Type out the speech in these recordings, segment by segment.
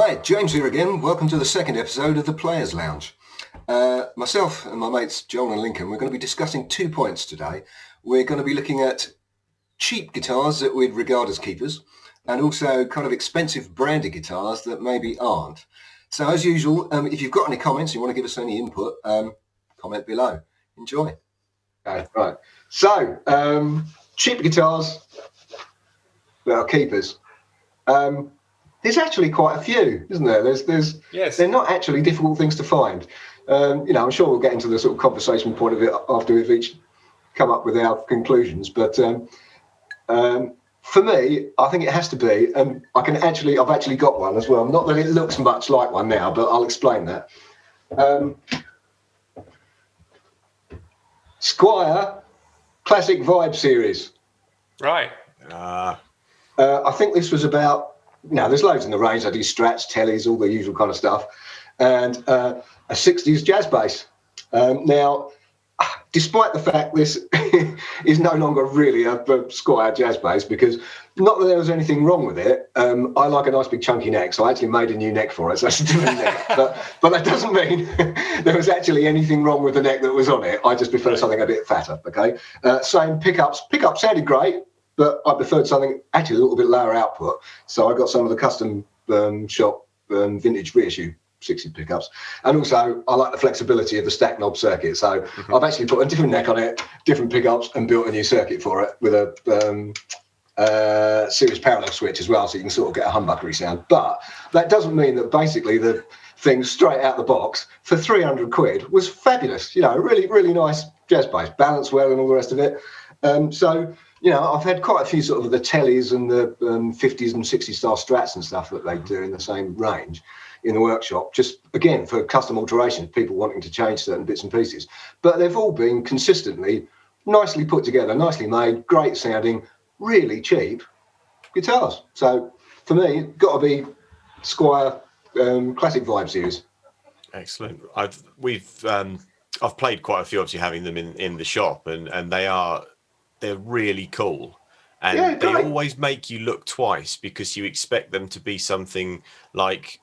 Hi, James here again. Welcome to the second episode of the Players Lounge. Myself and my mates Joel and Lincoln, we're going to be discussing 2 points today. We're going to be looking at cheap guitars that we'd regard as keepers, and also kind of expensive branded guitars that maybe aren't. So as usual, if you've got any comments, you want to give us any input, comment below. Enjoy. Okay, right. So, cheap guitars that are keepers. There's actually quite a few, isn't there? Yes. They're not actually difficult things to find. I'm sure we'll get into the sort of conversation point of it after we've each come up with our conclusions. But for me, I think it has to be, and I've actually got one as well. Not that it looks much like one now, but I'll explain that. Squier Classic Vibe Series. Right. I think this was about, there's loads in the range. I do Strats, Tellys, all the usual kind of stuff, and a 60s jazz bass. Now, despite the fact this is no longer really a Squier jazz bass, because not that there was anything wrong with it. I like a nice big chunky neck, so I actually made a new neck for it. So that's a different neck, but that doesn't mean there was actually anything wrong with the neck that was on it. I just prefer something a bit fatter. Okay, same pickups. Pickups sounded great, but I preferred something actually a little bit lower output. So I got some of the custom shop vintage reissue 60 pickups, and also I like the flexibility of the stack knob circuit. So I've actually put a different neck on it, different pickups, and built a new circuit for it with a series parallel switch as well, so you can sort of get a humbuckery sound. But that doesn't mean that basically the thing straight out the box for 300 quid was fabulous. Really, really nice jazz bass, balanced well, and all the rest of it. So I've had quite a few sort of the Tellys and the 50s and 60s style Strats and stuff that they do in the same range in the workshop, just again for custom alterations, people wanting to change certain bits and pieces. But they've all been consistently nicely put together, nicely made, great sounding, really cheap guitars. So for me, got to be Squier Classic Vibe Series. Excellent. I've played quite a few, obviously having them in the shop, and they're really cool. And they always make you look twice because you expect them to be something like,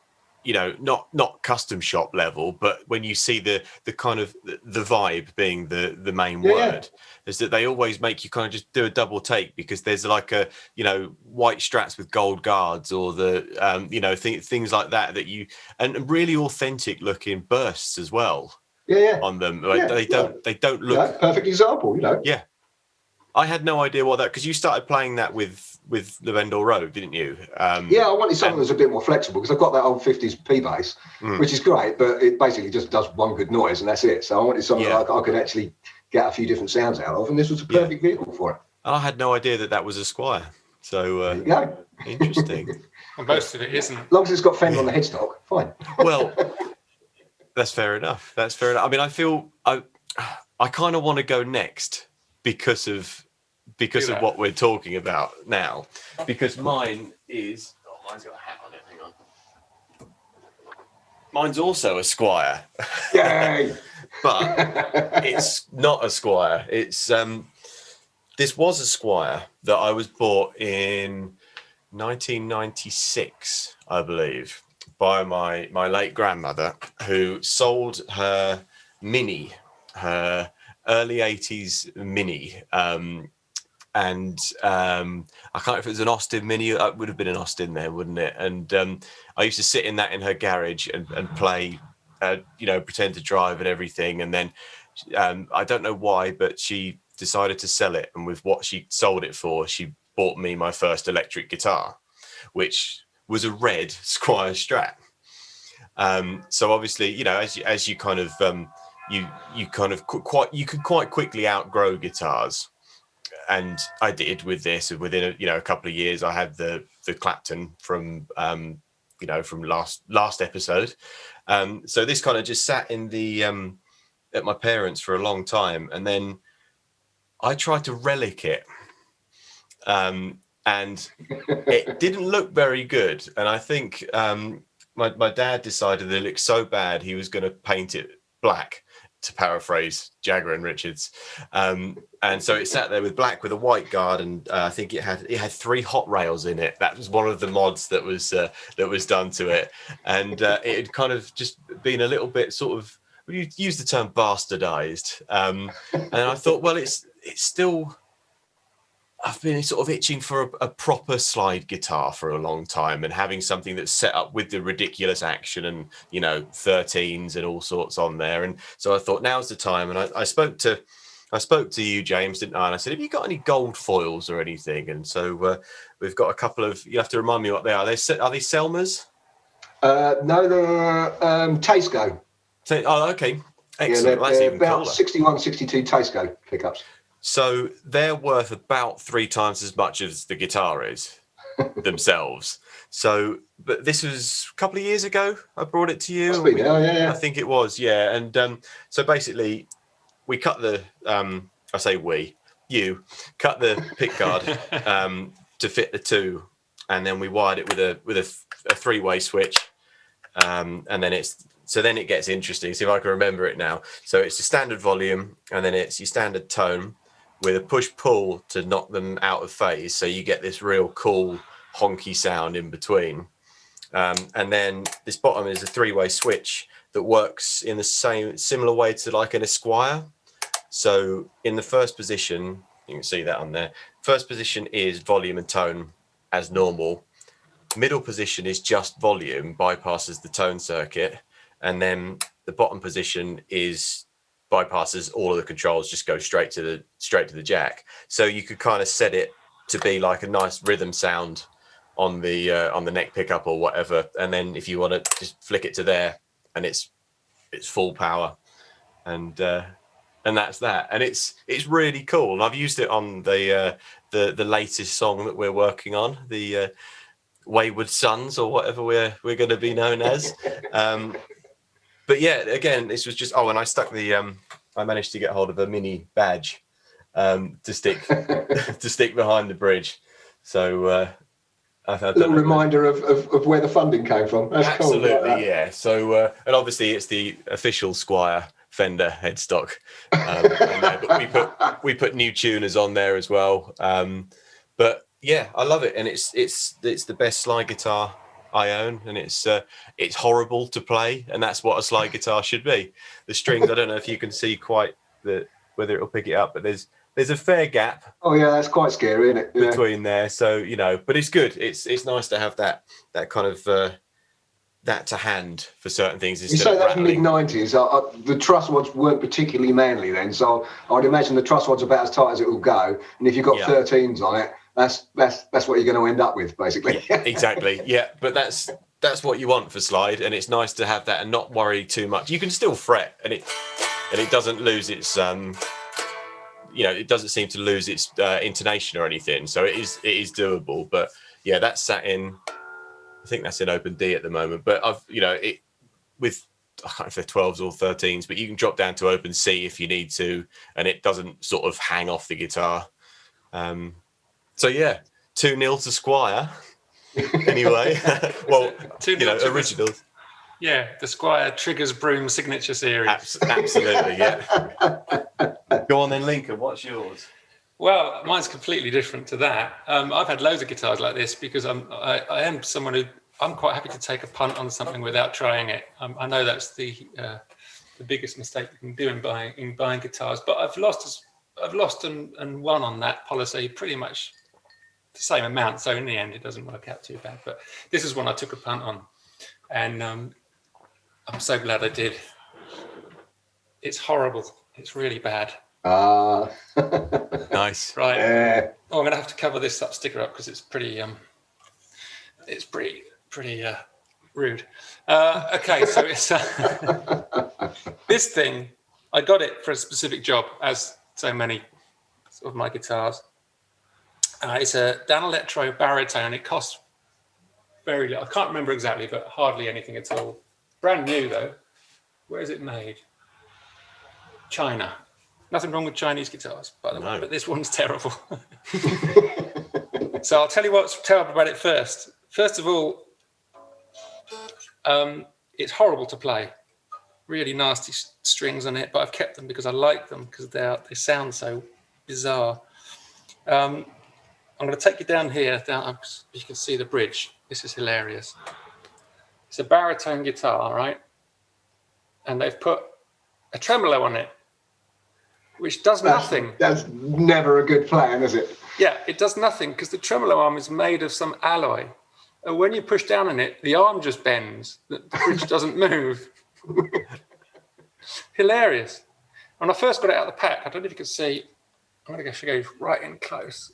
not custom shop level, but when you see the kind of the vibe being the main word, is that they always make you kind of just do a double take, because there's like a white Strats with gold guards, or the things like that and really authentic looking bursts as well. On them. They don't look perfect example. Yeah. I had no idea what that, because you started playing that with Lavendel Road, didn't you? I wanted something that's a bit more flexible, because I've got that old 50s P bass, which is great, but it basically just does one good noise and that's it. So I wanted something like I could actually get a few different sounds out of, and this was a perfect vehicle for it. I had no idea that was a Squier. So there you go. Interesting. And most of it isn't. As long as it's got Fender on the headstock, fine. Well, that's fair enough. I mean, I feel I kind of want to go next because of what we're talking about now, because mine's got a hat on it. Hang on. Mine's also a Squier. Yay! But it's not a Squier. It's this was a Squier that I was bought in 1996, I believe, by my late grandmother, who sold her Mini, her early 80s Mini. And I can't remember if it was an Austin Mini. It would have been an Austin there, wouldn't it? And I used to sit in that in her garage and play, pretend to drive and everything. And then I don't know why, but she decided to sell it. And with what she sold it for, she bought me my first electric guitar, which was a red Squier Strat. So obviously, as you kind of you could quite quickly outgrow guitars. And I did with this. Within a couple of years, I had the Clapton from from last episode. So this kind of just sat in the at my parents' for a long time, and then I tried to relic it, and it didn't look very good. And I think my dad decided that it looked so bad he was going to paint it black to paraphrase Jagger and Richards. And so it sat there with black with a white guard, and I think it had 3 hot rails in it. That was one of the mods that was done to it, and it had kind of just been a little bit sort of, you use the term bastardized, and I thought, well, it's still. I've been sort of itching for a proper slide guitar for a long time, and having something that's set up with the ridiculous action and 13s and all sorts on there. And so I thought now's the time. And I spoke to you, James, didn't I? And I said, have you got any gold foils or anything? And so we've got a couple of. You have to remind me what they are. Are they Selmers? No, they're Tasco. Oh, okay, excellent. Yeah, Well, that's they're even about cooler. 61, 62 Tasco pickups. So they're worth about 3 times as much as the guitar is themselves. So, but this was a couple of years ago. I brought it to you. Must be now, yeah. I think it was, yeah. And so basically, we cut the. I say you cut the pick guard to fit the 2, and then we wired it with a 3-way switch, and then then it gets interesting. See if I can remember it now. So it's a standard volume, and then it's your standard tone, with a push-pull to knock them out of phase, so you get this real cool honky sound in between. And then this bottom is a 3-way switch that works in the similar way to like an Esquire. So in the first position, you can see that on there. First position is volume and tone as normal. Middle position is just volume, bypasses the tone circuit, and then the bottom position bypasses all of the controls, just go straight to the jack. So you could kind of set it to be like a nice rhythm sound on the neck pickup or whatever, and then if you want to just flick it to there, and it's full power, and that's that. And it's really cool. And I've used it on the latest song that we're working on, the Wayward Sons or whatever we're going to be known as. But yeah, again, this was just. Oh, and I stuck I managed to get hold of a mini badge to stick behind the bridge. So a little reminder of where the funding came from. That's absolutely cool, like yeah. So and obviously it's the official Squire Fender headstock. But we put new tuners on there as well. But yeah, I love it, and it's the best slide guitar I own, and it's horrible to play, and that's what a slide guitar should be. The strings, I don't know if you can see quite whether it'll pick it up, but there's a fair gap. Oh yeah, that's quite scary, isn't it? Yeah. Between there, so but it's good. It's nice to have that kind of that to hand for certain things. You say that's mid-90s. The truss rods weren't particularly manly then, so I'd imagine the truss rod's about as tight as it will go, and if you've got 13s on it, that's what you're going to end up with, basically. Yeah, exactly. Yeah, but that's what you want for slide, and it's nice to have that and not worry too much. You can still fret, and it doesn't lose its it doesn't seem to lose its intonation or anything. So it is doable. But yeah, that's sat in. I think that's in open D at the moment. But I've with I can't know if they're 12s or 13s, but you can drop down to open C if you need to, and it doesn't sort of hang off the guitar. So yeah, 2-0 to Squire. Anyway, well, 2-0 originals. Yeah, the Squire Triggers Broom signature series. Absolutely, yeah. Go on then, Lincoln. What's yours? Well, mine's completely different to that. I've had loads of guitars like this because I am someone who I'm quite happy to take a punt on something without trying it. I know that's the biggest mistake you can do in buying guitars, but I've lost and won on that policy pretty much the same amount. So in the end, it doesn't work out too bad. But this is one I took a punt on, and I'm so glad I did. It's horrible. It's really bad. Nice. Right. Oh, I'm gonna have to cover this sticker up because it's pretty rude. Okay, so it's this thing. I got it for a specific job, as so many of my guitars. It's a Danelectro baritone. It costs very little. I can't remember exactly, but hardly anything at all. Brand new though. Where is it made? China. Nothing wrong with Chinese guitars, by the way, but this one's terrible. So I'll tell you what's terrible about it first. First of all, it's horrible to play. really nasty strings on it, but I've kept them because I like them because they sound so bizarre. I'm going to take you down here. You can see the bridge. This is hilarious. It's a baritone guitar, right? And they've put a tremolo on it, which does nothing. That's never a good plan, is it? Yeah, it does nothing because the tremolo arm is made of some alloy. And when you push down on it, the arm just bends. The bridge doesn't move. Hilarious. When I first got it out of the pack, I don't know if you can see, I'm going to go right in close.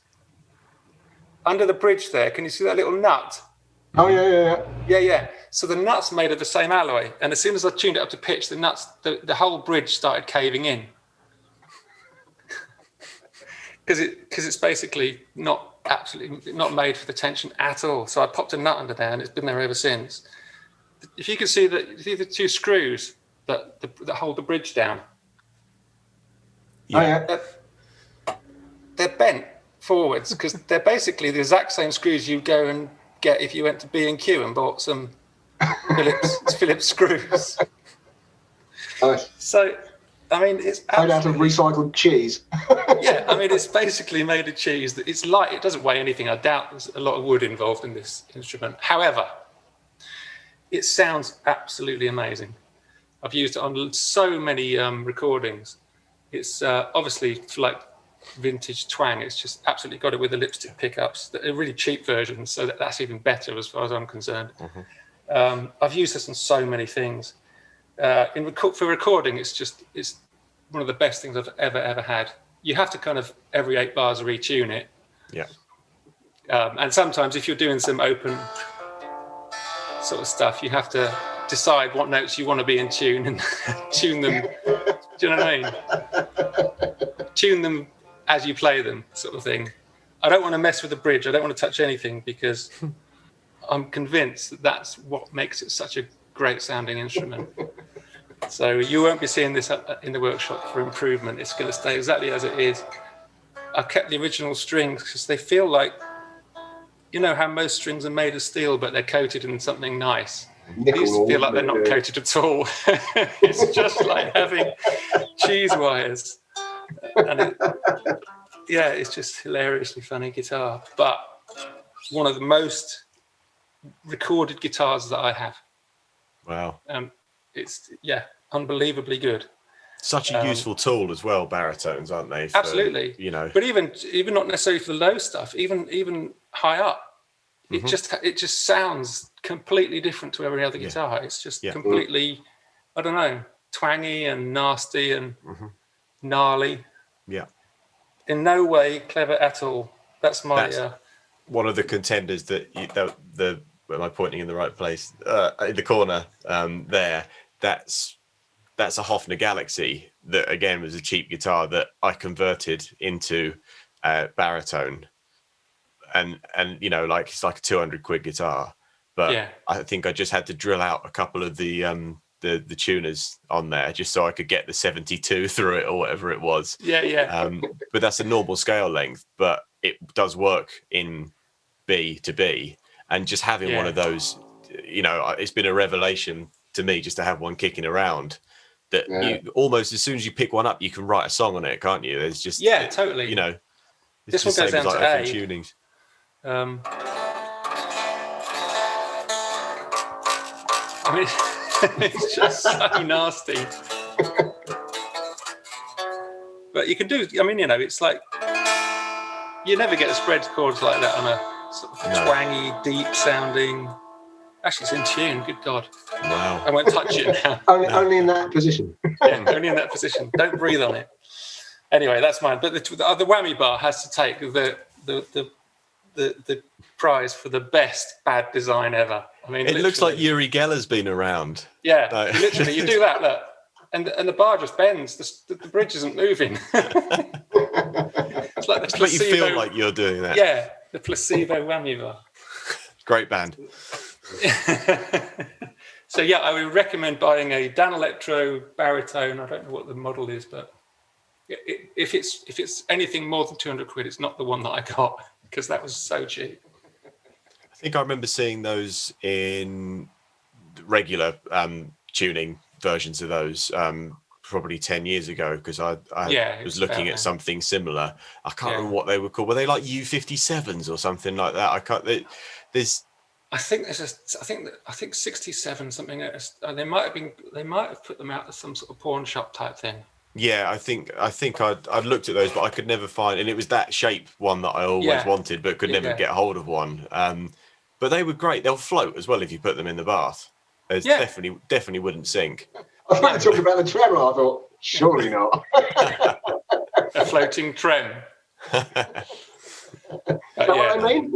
Under the bridge there, can you see that little nut? Oh, yeah. Yeah. So the nut's made of the same alloy. And as soon as I tuned it up to pitch, the whole bridge started caving in. Because it's basically absolutely not made for the tension at all. So I popped a nut under there, and it's been there ever since. If you can see the two screws that hold the bridge down, they're bent forwards because they're basically the exact same screws you'd go and get if you went to B&Q and bought some Phillips screws. Nice. So, I mean, it's made out of recycled cheese. Yeah, I mean, it's basically made of cheese. It's light. It doesn't weigh anything. I doubt there's a lot of wood involved in this instrument. However, it sounds absolutely amazing. I've used it on so many recordings. It's obviously for like vintage twang. It's just absolutely got it with the lipstick pickups. They're really cheap versions, so that's even better as far as I'm concerned. Mm-hmm. I've used this on so many things. For recording, it's one of the best things I've ever had. You have to kind of every 8 bars retune it. Yeah. And sometimes if you're doing some open sort of stuff, you have to decide what notes you want to be in tune and tune them. Do you know what I mean? Tune them as you play them, sort of thing. I don't want to mess with the bridge. I don't want to touch anything because I'm convinced that that's what makes it such a great sounding instrument. So you won't be seeing this in the workshop for improvement. It's going to stay exactly as it is. I've kept the original strings because they feel like, you know how most strings are made of steel, but they're coated in something nice. These feel like they're not coated at all. It's just like having cheese wires. And it's just hilariously funny guitar. But one of the most recorded guitars that I have. Wow. It's unbelievably good. Such a useful tool as well, baritones, aren't they? Absolutely. But even not necessarily for the low stuff, even high up, it just sounds completely different to every other guitar. It's just completely, I don't know, twangy and nasty and gnarly. Yeah. In no way clever at all. That's one of the contenders that am I pointing in the right place? In the corner there. That's a Hofner Galaxy that again was a cheap guitar that I converted into baritone, and like it's like a 200 quid guitar, but I think I just had to drill out a couple of the tuners on there just so I could get the 72 through it or whatever it was. But that's a normal scale length, but it does work in B to B, and just having one of those, it's been a revelation to me just to have one kicking around that you almost, as soon as you pick one up, you can write a song on it, can't you? There's just totally. This one goes down to A. Tunings. I mean, it's just so nasty. But you can do. I mean, it's like you never get a spread chords like that on a sort of twangy, deep sounding. Actually, it's in tune. Good God. Wow. I won't touch it now. Only in that position. Only in that position. Don't breathe on it. Anyway, that's mine. But the whammy bar has to take the prize for the best bad design ever. I mean, it looks like Uri Geller's been around. Yeah, literally. You do that, look, and the bar just bends. The bridge isn't moving. It's like the placebo. But you feel like you're doing that. Yeah, the placebo whammy bar. Great band. So I would recommend buying a Danelectro baritone. I don't know what the model is, but if it's anything more than 200 quid, it's not the one that I got because that was so cheap. I think I remember seeing those in regular tuning versions of those probably 10 years ago, because I was looking at something similar. I can't remember what they were called. Were they like U57s or something like that? I can't. There's. I think I think 67 something. They might have put them out as some sort of pawn shop type thing. Yeah, I think I'd looked at those, but I could never find, and it was that shape one that I always wanted, but could never get hold of one. But they were great. They'll float as well if you put them in the bath. It's definitely wouldn't sink. I thought you talking about the Tremor. I thought, surely not. A floating trem. Is that what I mean?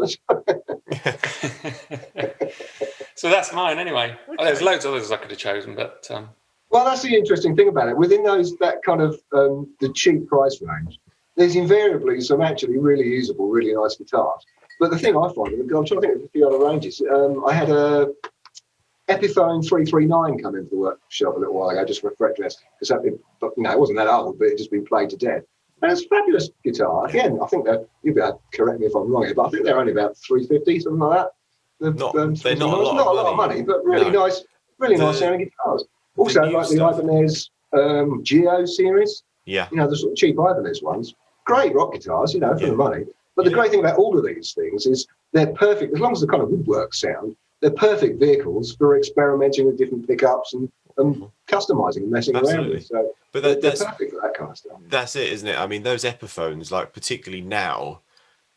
So that's mine anyway. Okay. There's loads of others I could have chosen, but well, that's the interesting thing about it. Within that kind of the cheap price range, there's invariably some actually really usable, really nice guitars. But the thing I find, I'm trying to think of a few other ranges. I had a Epiphone 339 come into the workshop a little while ago, just for a fret dress, because it wasn't that old, but it had just been played to death. And it's a fabulous guitar. Again, I think you'll be able to correct me if I'm wrong here, but I think they're only about $350, something like that. They're not a lot of money, but really nice sounding guitars. Also, like the Ibanez Geo series. Yeah. The sort of cheap Ibanez ones. Great rock guitars, for the money. But the great thing about all of these things is they're perfect, as long as the kind of woodwork sound, they're perfect vehicles for experimenting with different pickups and customizing and messing around with. So but they're perfect for that kind of stuff. That's it, isn't it? I mean, those Epiphones, like particularly now,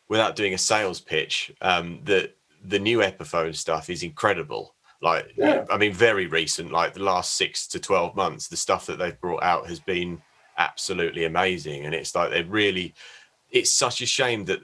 without doing a sales pitch, the new Epiphone stuff is incredible. Like, I mean, very recent, like the last 6 to 12 months, the stuff that they've brought out has been absolutely amazing. And it's like it's such a shame that,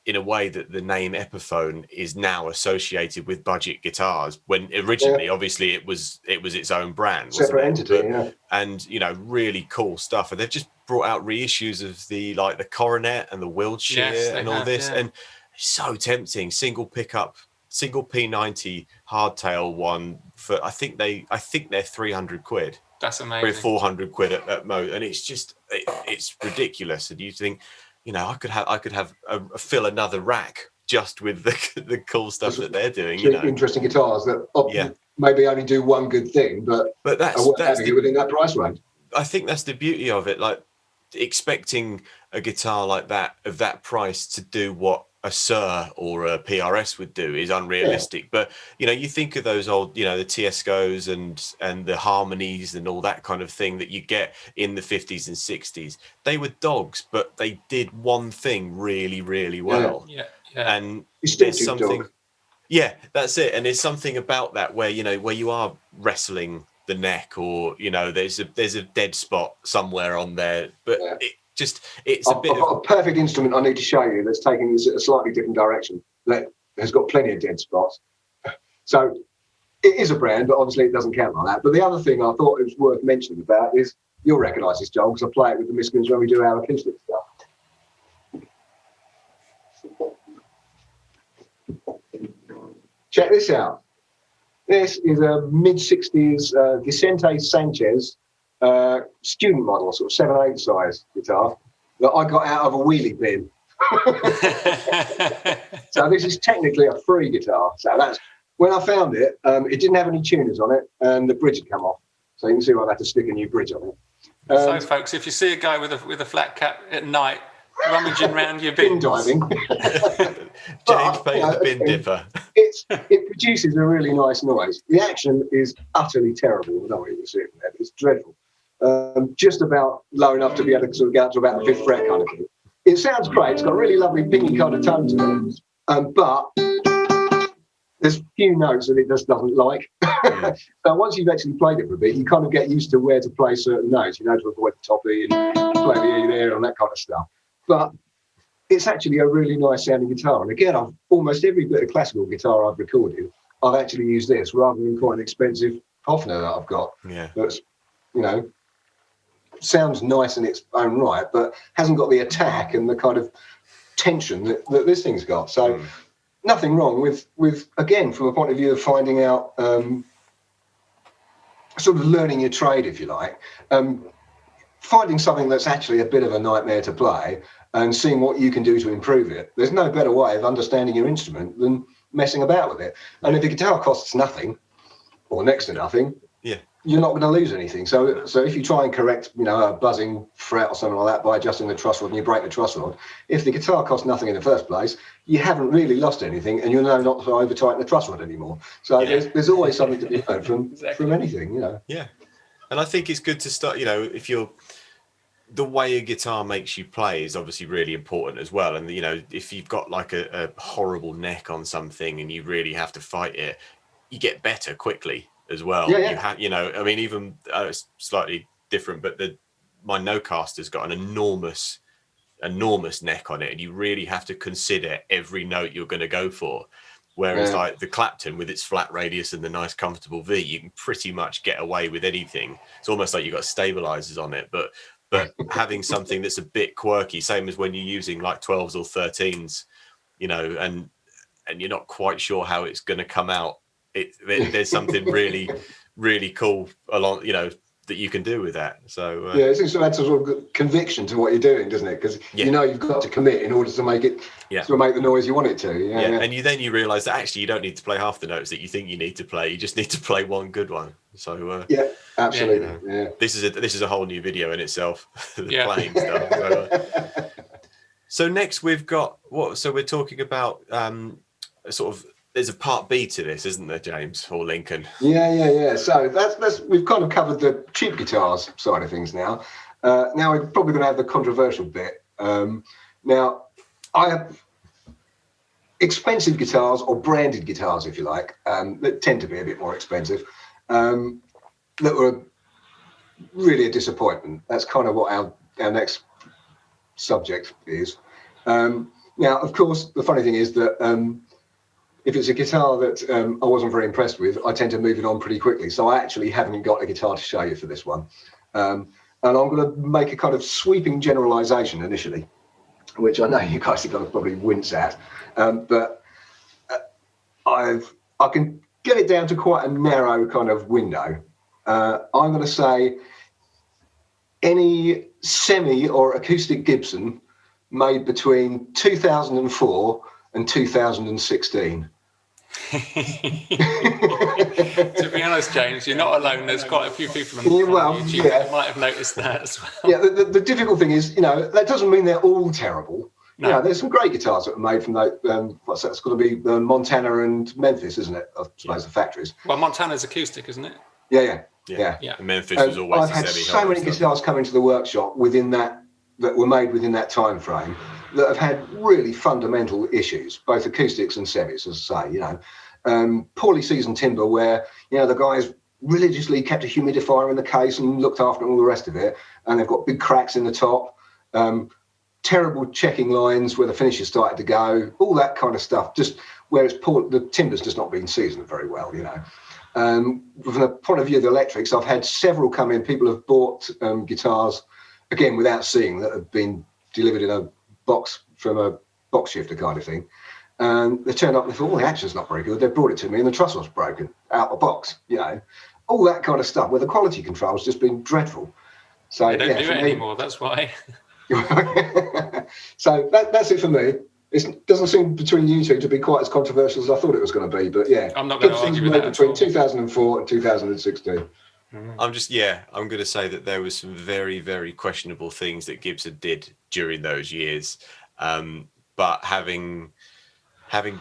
in a way, that the name Epiphone is now associated with budget guitars, when originally, obviously, it was its own brand, separate entity, and really cool stuff. And they've just brought out reissues of the Coronet and the Wiltshire and all this, and it's so tempting. Single pickup, single P90 hardtail one for I think they're 300 quid. That's amazing. With 400 quid at most, and it's just it's ridiculous. And you think, I could have fill another rack just with the cool stuff that they're doing. Interesting guitars that maybe only do one good thing, but that's within that price range. I think that's the beauty of it. Like, expecting a guitar like that of that price to do what a Sir or a PRS would do is unrealistic. But you think of those old, the Tiescos and the Harmonies and all that kind of thing that you get in the 50s and 60s. They were dogs, but they did one thing really, really well. And there's something. Dog. Yeah, that's it. And there's something about that where where you are wrestling the neck, or there's a dead spot somewhere on there, but it's I've got a perfect instrument I need to show you that's taking this a slightly different direction, that has got plenty of dead spots. So it is a brand, but obviously it doesn't count like that. But the other thing I thought it was worth mentioning about is, you'll recognise this, Joel, because I play it with the Miskins when we do our acoustic stuff. Check this out. This is a mid-60s Vicente Sanchez student model, sort of 7/8 size guitar that I got out of a wheelie bin. So this is technically a free guitar. So that's when I found it. It didn't have any tuners on it, and the bridge had come off. So you can see why I've had to stick a new bridge on it. So, folks, if you see a guy with a flat cap at night rummaging around your bin diving, James pays the bin dipper. It produces a really nice noise. The action is utterly terrible. I don't want you to see it from there, but it's dreadful. Just about low enough to be able to sort of go up to about the 5th fret kind of thing. It sounds great. It's got a really lovely pinky kind of tone to it, but there's a few notes that it just doesn't like. So once you've actually played it for a bit, you kind of get used to where to play certain notes. To avoid the top E and play the E there and that kind of stuff. But it's actually a really nice sounding guitar. And again, almost every bit of classical guitar I've recorded, I've actually used this rather than quite an expensive Hofner that I've got. Yeah. That's, sounds nice in its own right, but hasn't got the attack and the kind of tension that this thing's got. So nothing wrong with again, from a point of view of finding out, sort of learning your trade, if you like, finding something that's actually a bit of a nightmare to play and seeing what you can do to improve it. There's no better way of understanding your instrument than messing about with it. And if the guitar costs nothing or next to nothing, you're not going to lose anything. So if you try and correct, a buzzing fret or something like that by adjusting the truss rod and you break the truss rod, if the guitar costs nothing in the first place, you haven't really lost anything, and you'll know not to over tighten the truss rod anymore. So there's always something to be learned from anything, Yeah, and I think it's good to start. If you're the way a guitar makes you play is obviously really important as well. And if you've got like a horrible neck on something and you really have to fight it, you get better quickly as well. Yeah. You have, I mean, even it's slightly different, but my Nocaster's got an enormous neck on it, and you really have to consider every note you're going to go for. Whereas like the Clapton with its flat radius and the nice comfortable V, you can pretty much get away with anything. It's almost like you've got stabilizers on it, but having something that's a bit quirky, same as when you're using like 12s or 13s, and you're not quite sure how it's going to come out. There's something really, really cool along, that you can do with that. So it seems to add sort of conviction to what you're doing, doesn't it? Because you've got to commit in order to make it to make the noise you want it to. And you realise that actually you don't need to play half the notes that you think you need to play. You just need to play one good one. So absolutely. This is a whole new video in itself. The playing stuff. So next we've got so we're talking about sort of. There's a part B to this, isn't there, James or Lincoln? Yeah. So that's we've kind of covered the cheap guitars side of things now. Now we're probably going to have the controversial bit. Now, I have expensive guitars, or branded guitars, if you like, that tend to be a bit more expensive, that were really a disappointment. That's kind of what our next subject is. Now, of course, the funny thing is that if it's a guitar that I wasn't very impressed with, I tend to move it on pretty quickly. So I actually haven't got a guitar to show you for this one. And I'm going to make a kind of sweeping generalization initially, which I know you guys are going to probably wince at. But I can get it down to quite a narrow kind of window. I'm going to say any semi or acoustic Gibson made between 2004 and 2016. To be honest, James, you're not alone. There's quite a few people on YouTube that might have noticed that as well. Yeah, the difficult thing is, that doesn't mean they're all terrible. No. There's some great guitars that were made from what's that? It's got to be Montana and Memphis, isn't it? I suppose the factories. Well, Montana's acoustic, isn't it? Yeah. And Memphis was always. I've had so many guitars come into the workshop that were made within that time frame that have had really fundamental issues, both acoustics and semis, as I say. Poorly seasoned timber, where the guys religiously kept a humidifier in the case and looked after all the rest of it, and they've got big cracks in the top. Terrible checking lines where the finishes started to go, all that kind of stuff. Just where it's poor, the timber's just not been seasoned very well, From the point of view of the electrics, I've had several come in. People have bought guitars, again without seeing, that have been delivered in a box from a box shifter kind of thing. And they turned up and they thought, the action's not very good. They brought it to me and the truss was broken out of the box, all that kind of stuff where the quality control's just been dreadful. So they don't do it anymore, that's why. So that's it for me. It doesn't seem between you two to be quite as controversial as I thought it was going to be, but I'm not going to argue with that between 2004 and 2016. I'm going to say that there was some very, very questionable things that Gibson did during those years. But having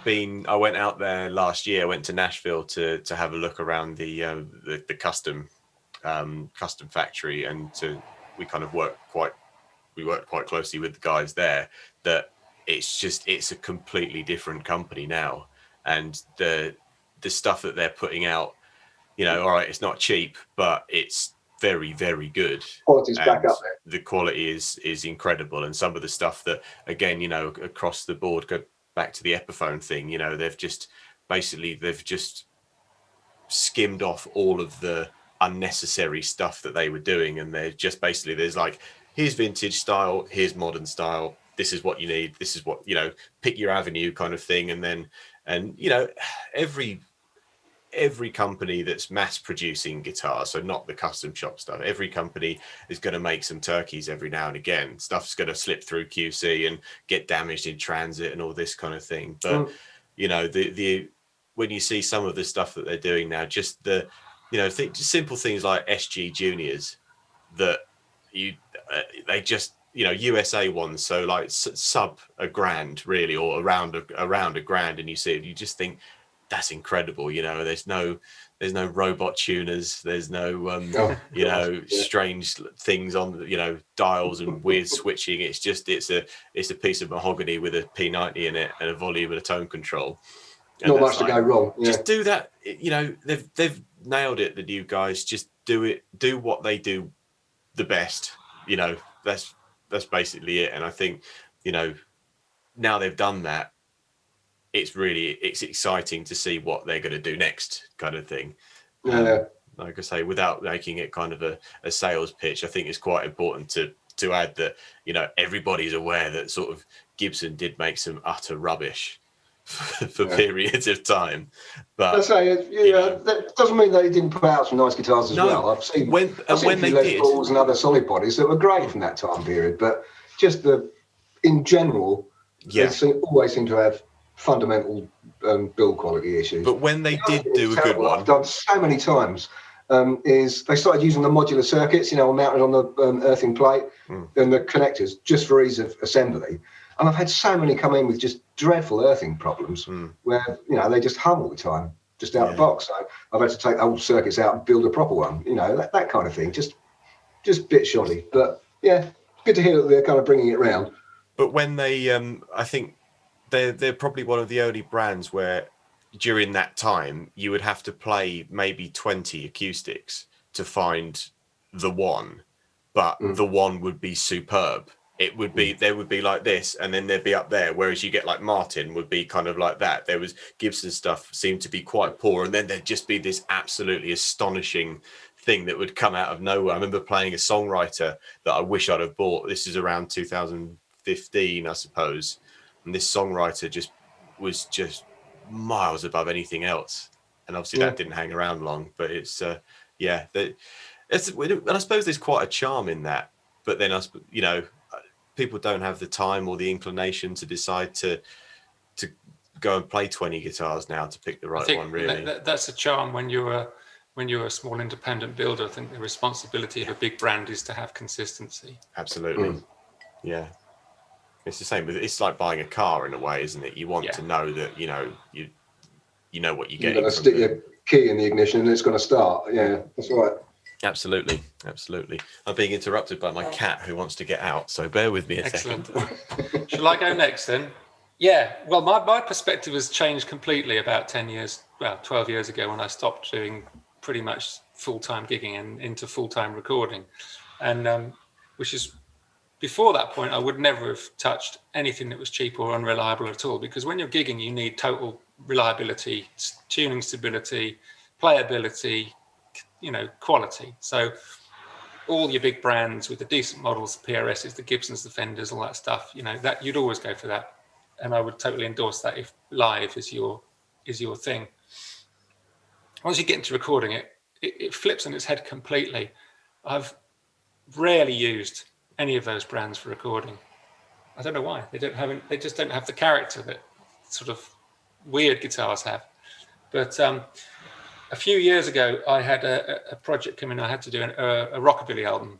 been, I went out there last year. I went to Nashville to have a look around the custom factory, and we worked quite closely with the guys there. That it's a completely different company now, and the stuff that they're putting out, all right, it's not cheap, but it's very, very good. Quality's back up there. The quality is incredible, and some of the stuff that, again, across the board, go back to the Epiphone thing. They've just skimmed off all of the unnecessary stuff that they were doing, and they're just basically, there's like, here's vintage style, here's modern style. This is what you need. This is what, pick your avenue kind of thing. And every company that's mass producing guitars, so not the custom shop stuff, every company is going to make some turkeys every now and again. Stuff's going to slip through QC and get damaged in transit and all this kind of thing. But, when you see some of the stuff that they're doing now, just the just simple things like SG Juniors that they just, USA ones, so like sub a grand really, or around a grand, and you see it, you just think that's incredible. There's no robot tuners, there's no strange things on dials and weird switching. It's a piece of mahogany with a P90 in it and a volume and a tone control. And not much to go wrong. Just do that. They've nailed it. The new guys just do what they do the best. That's basically it. And I think, now they've done that, it's exciting to see what they're going to do next, kind of thing. Like I say, without making it kind of a sales pitch, I think it's quite important to add that, everybody's aware that sort of Gibson did make some utter rubbish for periods of time, but that doesn't mean they didn't put out some nice guitars as well. I've seen when they Les did, Pauls and other solid bodies that were great from that time period, but just in general, they always seem to have fundamental build quality issues. But when they did do a good one, I've done so many times, is they started using the modular circuits, mounted on the earthing plate and the connectors just for ease of assembly. And I've had so many come in with just dreadful earthing problems where, they just hum all the time, just out of the box. So I've had to take the old circuits out and build a proper one, that kind of thing. Just a bit shoddy. But yeah, good to hear that they're kind of bringing it round. But when they, I think they're probably one of the only brands where during that time you would have to play maybe 20 acoustics to find the one, but the one would be superb. It would be, there would be like this, and then they'd be up there. Whereas you get like Martin would be kind of like that. There was Gibson stuff seemed to be quite poor, and then there'd just be this absolutely astonishing thing that would come out of nowhere. I remember playing a Songwriter that I wish I'd have bought. This is around 2015, I suppose, and this Songwriter was just miles above anything else. And obviously that didn't hang around long. But it's and I suppose there's quite a charm in that. But then people don't have the time or the inclination to decide to go and play 20 guitars now to pick the right one, really. That's a charm when you're a small independent builder. I think the responsibility of a big brand is to have consistency. Absolutely. Yeah. It's the same with, it's like buying a car in a way, isn't it? You want to know that, you know what you're getting. You're going to stick your key in the ignition and it's going to start. Yeah, that's right. Absolutely. I'm being interrupted by my cat who wants to get out, so bear with me a second. Shall I go next then? Yeah, well, my perspective has changed completely about 12 years ago when I stopped doing pretty much full-time gigging and into full-time recording. And which is, before that point, I would never have touched anything that was cheap or unreliable at all, because when you're gigging, you need total reliability, tuning stability, playability, quality. So all your big brands with the decent models, the PRSs, the Gibsons, the Fenders, all that stuff, that you'd always go for that. And I would totally endorse that if live is your thing. Once you get into recording it flips on its head completely. I've rarely used any of those brands for recording. I don't know why. They just don't have the character that sort of weird guitars have. But a few years ago, I had a project come in. I had to do a rockabilly album.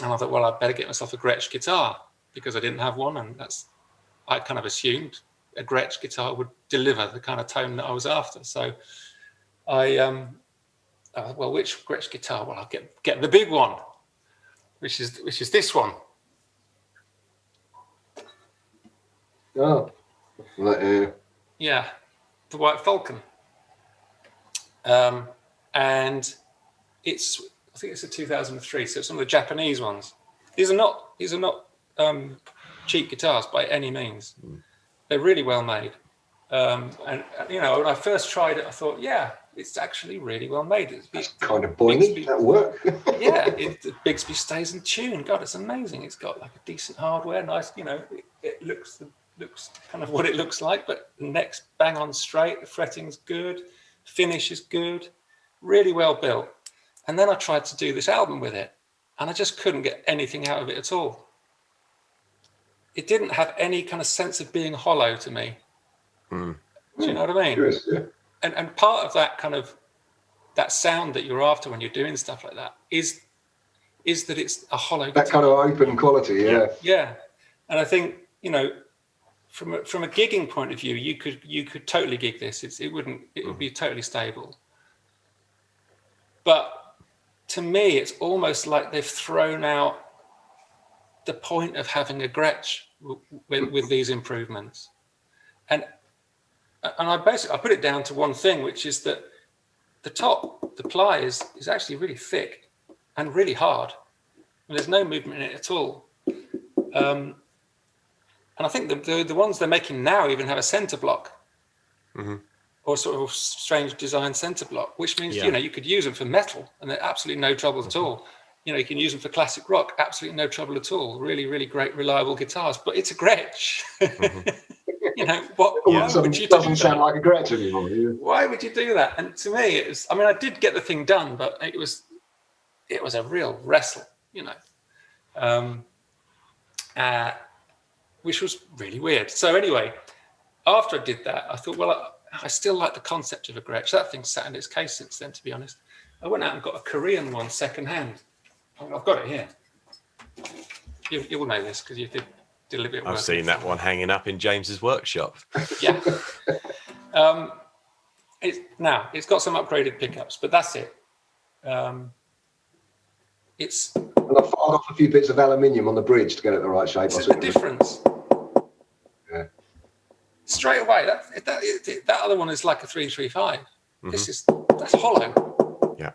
And I thought, well, I'd better get myself a Gretsch guitar because I didn't have one. And I kind of assumed a Gretsch guitar would deliver the kind of tone that I was after. So I which Gretsch guitar? Well, I'll get the big one, which is this one. Oh, yeah, the White Falcon. And I think it's a 2003, so it's one of the Japanese ones. These are not cheap guitars by any means. They're really well made. And when I first tried it, I thought, yeah, it's actually really well made. It's kind of boingy, that work. Yeah, Bigsby stays in tune. God, it's amazing. It's got like a decent hardware, nice, it looks kind of what it looks like, but the neck's bang on straight, the fretting's good, finish is good, really well built. And then I tried to do this album with it, and I just couldn't get anything out of it at all. It didn't have any kind of sense of being hollow to me. Do you know what I mean? Curious, yeah. And part of that kind of that sound that you're after when you're doing stuff like that is that it's a hollow guitar. That kind of open quality, yeah. Yeah, and I think, you know, from a gigging point of view, you could totally gig this. It would be totally stable. But to me, it's almost like they've thrown out the point of having a Gretsch with these improvements. And I put it down to one thing, which is that the ply is actually really thick and really hard. And there's no movement in it at all. And I think the ones they're making now even have a center block, or sort of strange design center block, which means, you know, you could use them for metal and they're absolutely no trouble at all. You know, you can use them for classic rock, absolutely no trouble at all. Really, really great, reliable guitars, but it's a Gretsch. You know, why would you do doesn't sound like a Gretsch anymore. Yeah. Why would you do that? And to me, it was, I mean, I did get the thing done, but it was a real wrestle, you know, which was really weird. So anyway, after I did that, I thought, well, I still like the concept of a Gretsch. That thing's sat in its case since then, to be honest. I went out and got a Korean one second hand. I've got it here. You will know this because you did a little bit of work. I've seen that one hanging up in James's workshop. Yeah. It's got some upgraded pickups, but that's it. It's. And I filed off a few bits of aluminium on the bridge to get it the right shape. This is the difference. Yeah. Straight away, that other one is like a 335. That's hollow. Yeah.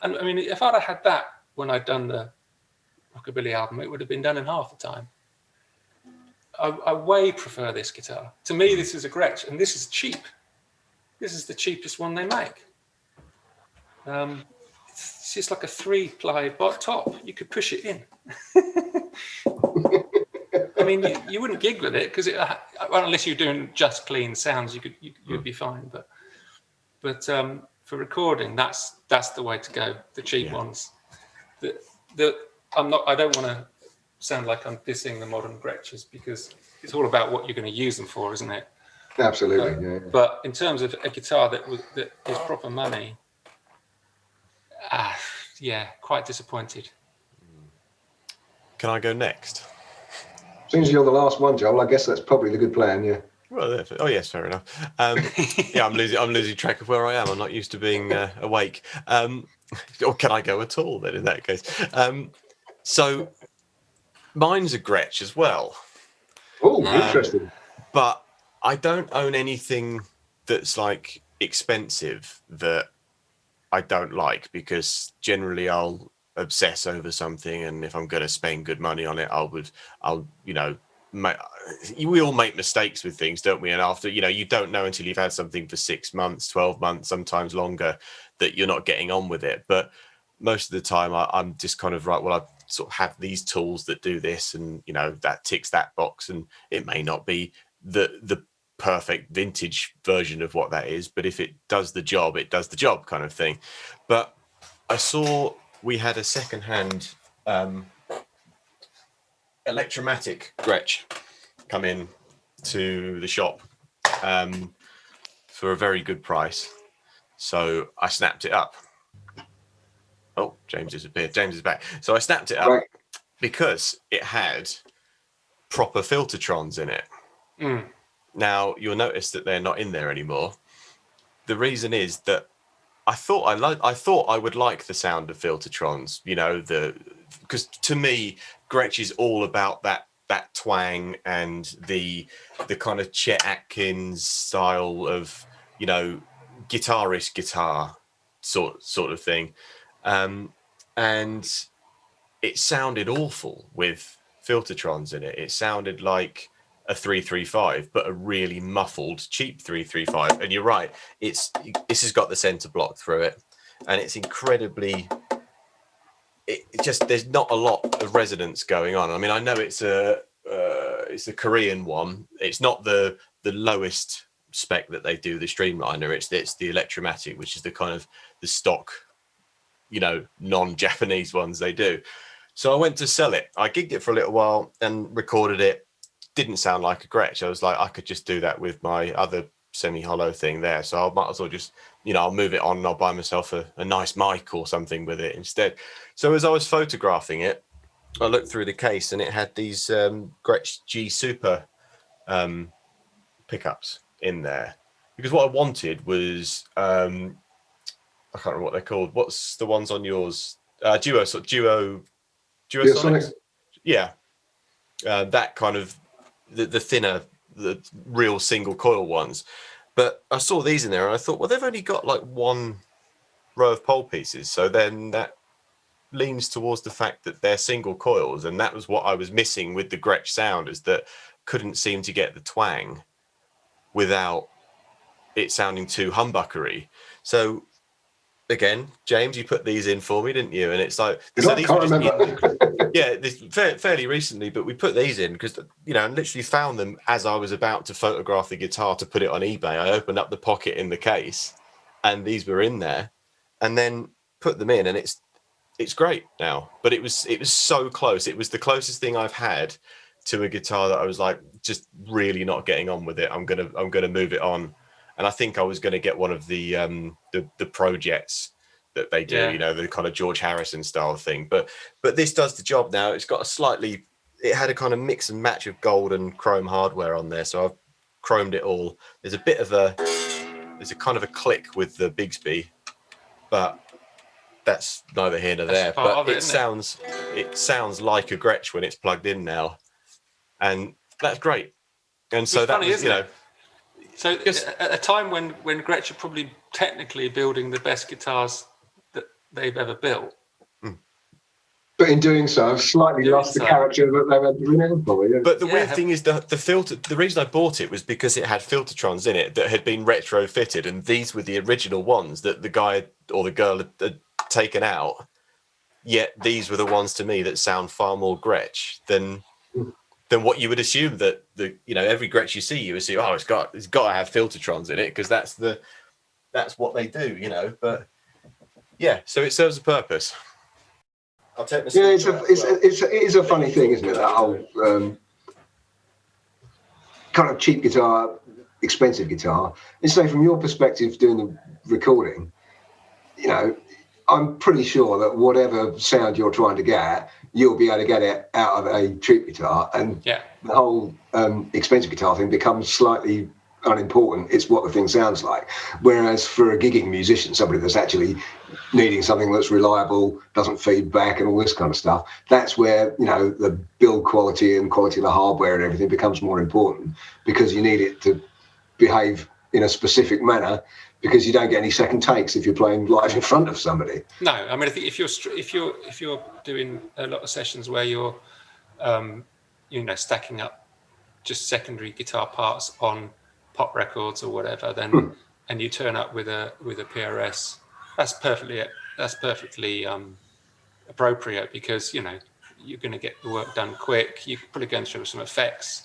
And I mean, if I'd have had that when I'd done the Rockabilly album, it would have been done in half the time. I way prefer this guitar. To me, this is a Gretsch, and this is cheap. This is the cheapest one they make. It's just like a 3-ply top. You could push it in. I mean, you wouldn't gig with it because unless you're doing just clean sounds, you'd be fine. But for recording, that's the way to go. The cheap ones. I don't want to sound like I'm dissing the modern Gretches because it's all about what you're going to use them for, isn't it? Absolutely. Yeah. But in terms of a guitar that is proper money, quite disappointed. Can I go next? Since you're the last one, Joel, I guess that's probably the good plan. Yeah. Well, yes, fair enough. I'm losing track of where I am. I'm not used to being awake. Or can I go at all then in that case? So mine's a Gretsch as well. Oh, interesting. But I don't own anything that's like expensive that I don't like, because generally I'll obsess over something, and if I'm going to spend good money on it, we all make mistakes with things, don't we? And after, you don't know until you've had something for 6 months, 12 months, sometimes longer, that you're not getting on with it. But most of the time I'm just kind of, right, well, I sort of have these tools that do this, and, that ticks that box, and it may not be the perfect vintage version of what that is, but if it does the job, it does the job, kind of thing. But I saw we had a second-hand Electromatic Gretsch come in to the shop for a very good price, so I snapped it up. Oh, James disappeared. James is back. So I snapped it up because it had proper Filtertrons in it. Now you'll notice that they're not in there anymore. The reason is that I thought I would like the sound of Filtertrons, because to me, Gretsch is all about that twang and the kind of Chet Atkins style of, guitarist guitar sort of thing. And it sounded awful with Filtertrons in it. It sounded like a 335, but a really muffled, cheap 335. And you're right, this has got the center block through it, and it's incredibly. There's not a lot of resonance going on. I mean, I know it's a Korean one. It's not the lowest spec that they do, the Streamliner. It's the Electromatic, which is the kind of the stock, non-Japanese ones they do. So I went to sell it. I gigged it for a little while and recorded it. Didn't sound like a Gretsch. I was like, I could just do that with my other semi-hollow thing there. So I might as well just, I'll move it on and I'll buy myself a nice mic or something with it instead. So as I was photographing it, I looked through the case and it had these Gretsch G Super pickups in there. Because what I wanted was, I can't remember what they're called. What's the ones on yours? Duosonics? Yeah. That kind of, the thinner, the real single coil ones. But I saw these in there and I thought, well, they've only got like one row of pole pieces. So then that leans towards the fact that they're single coils. And that was what I was missing with the Gretsch sound, is that couldn't seem to get the twang without it sounding too humbuckery. So again, James, you put these in for me, didn't you? And it's like, I can't remember. fairly recently, but we put these in because, I literally found them as I was about to photograph the guitar to put it on eBay. I opened up the pocket in the case and these were in there, and then put them in, and it's great now. But it was so close. It was the closest thing I've had to a guitar that I was like, just really not getting on with it. I'm gonna move it on. And I think I was going to get one of the Pro Jets that they do, the kind of George Harrison style thing. But this does the job now. It's got it had a kind of mix and match of gold and chrome hardware on there. So I've chromed it all. There's a kind of a click with the Bigsby, but that's neither here nor there. But it sounds like a Gretsch when it's plugged in now. And that's great. And so that was, So at a time when Gretsch are probably technically building the best guitars that they've ever built. But in doing so, I've slightly lost the character that they were renowned for. Yeah. But the weird thing is the filter. The reason I bought it was because it had Filtertrons in it that had been retrofitted, and these were the original ones that the guy or the girl had taken out. Yet these were the ones to me that sound far more Gretsch than what you would assume that every Gretsch you see, you assume, oh, it's got to have Filtertrons in it because that's what they do, But yeah, so it serves a purpose. I'll take it is a funny thing, isn't it? That whole kind of cheap guitar, expensive guitar. And so, from your perspective, doing the recording, I'm pretty sure that whatever sound you're trying to get, you'll be able to get it out of a cheap guitar, and the whole expensive guitar thing becomes slightly unimportant. It's what the thing sounds like. Whereas for a gigging musician, somebody that's actually needing something that's reliable, doesn't feed back and all this kind of stuff, that's where, the build quality and quality of the hardware and everything becomes more important, because you need it to behave in a specific manner, because you don't get any second takes if you're playing live in front of somebody. No, I mean, I think if you're doing a lot of sessions where you're, stacking up just secondary guitar parts on pop records or whatever, then and you turn up with a PRS, that's perfectly appropriate, because you're going to get the work done quick. You're probably going through some effects.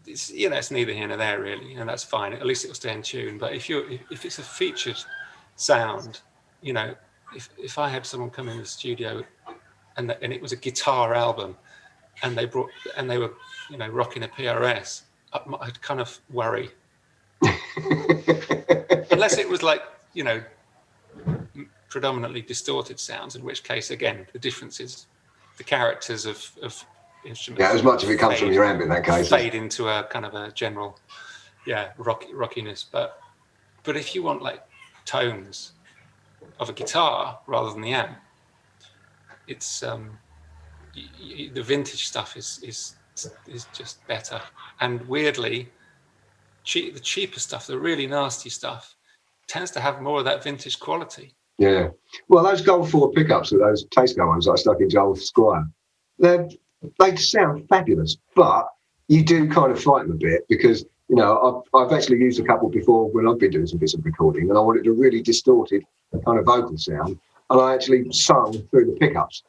It's it's neither here nor there really, and that's fine. At least it'll stay in tune. But if it's a featured sound, if I had someone come in the studio and it was a guitar album, and they were rocking a PRS, I'd kind of worry. Unless it was like predominantly distorted sounds, in which case again the difference is the characters of instruments. Yeah, as much of it comes from your amp in that case. Fade into a kind of a general, rockiness. But if you want like tones of a guitar rather than the amp, it's the vintage stuff is just better. And weirdly, the cheaper stuff, the really nasty stuff, tends to have more of that vintage quality. Yeah. Well, those Gold 4 pickups, those Tasteco ones that I stuck in Joel Squire, they sound fabulous, but you do kind of fight them a bit, because I've actually used a couple before when I've been doing some bits of recording, and I wanted a really distorted kind of vocal sound, and I actually sung through the pickups.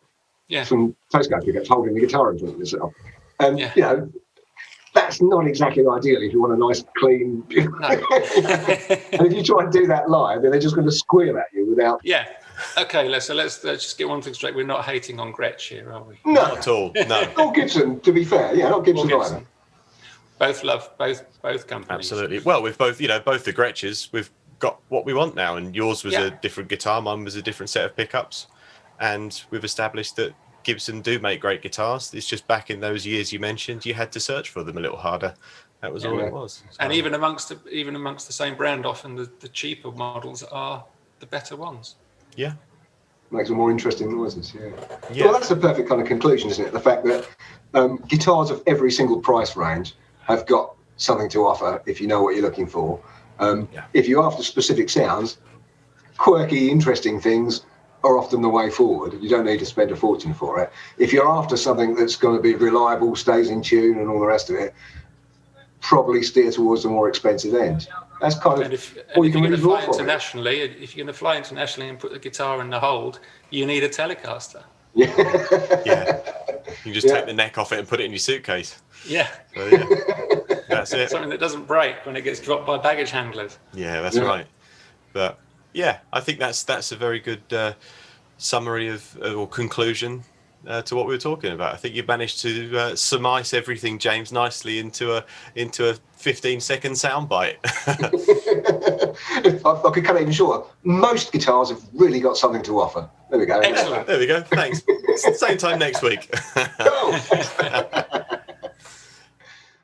Yeah. Some Tasteco pickups, holding the guitar in front of myself, and that's not exactly ideal if you want a nice clean. No. And if you try and do that live, then they're just going to squeal at you without. Yeah. Okay, let's just get one thing straight. We're not hating on Gretsch here, are we? No, not at all. No. Not Gibson, to be fair. Yeah, not Gibson either. both love both companies. Absolutely. Well, with both, both the Gretschers, we've got what we want now, and yours was a different guitar, mine was a different set of pickups, and we've established that Gibson do make great guitars. It's just back in those years you mentioned, you had to search for them a little harder. That was all it was. So. And even amongst the same brand, often the cheaper models are the better ones. Yeah. Makes them more interesting noises. Yeah. Well, that's a perfect kind of conclusion, isn't it? The fact that guitars of every single price range have got something to offer if you know what you're looking for. If you're after specific sounds, quirky, interesting things are often the way forward. You don't need to spend a fortune for it. If you're after something that's going to be reliable, stays in tune, and all the rest of it, probably steer towards the more expensive end. That's kind of all you can really draw for. If you're going to fly internationally and put the guitar in the hold, you need a Telecaster. Yeah. You can just take the neck off it and put it in your suitcase. Yeah. So, that's it. Something that doesn't break when it gets dropped by baggage handlers. Yeah, that's right. But yeah, I think that's a very good summary or conclusion to what we were talking about. I think you've managed to surmise everything, James, nicely into a 15-second soundbite. If I could cut it even shorter, most guitars have really got something to offer. There we go. Excellent. There we go. Thanks. Same time next week. Cool.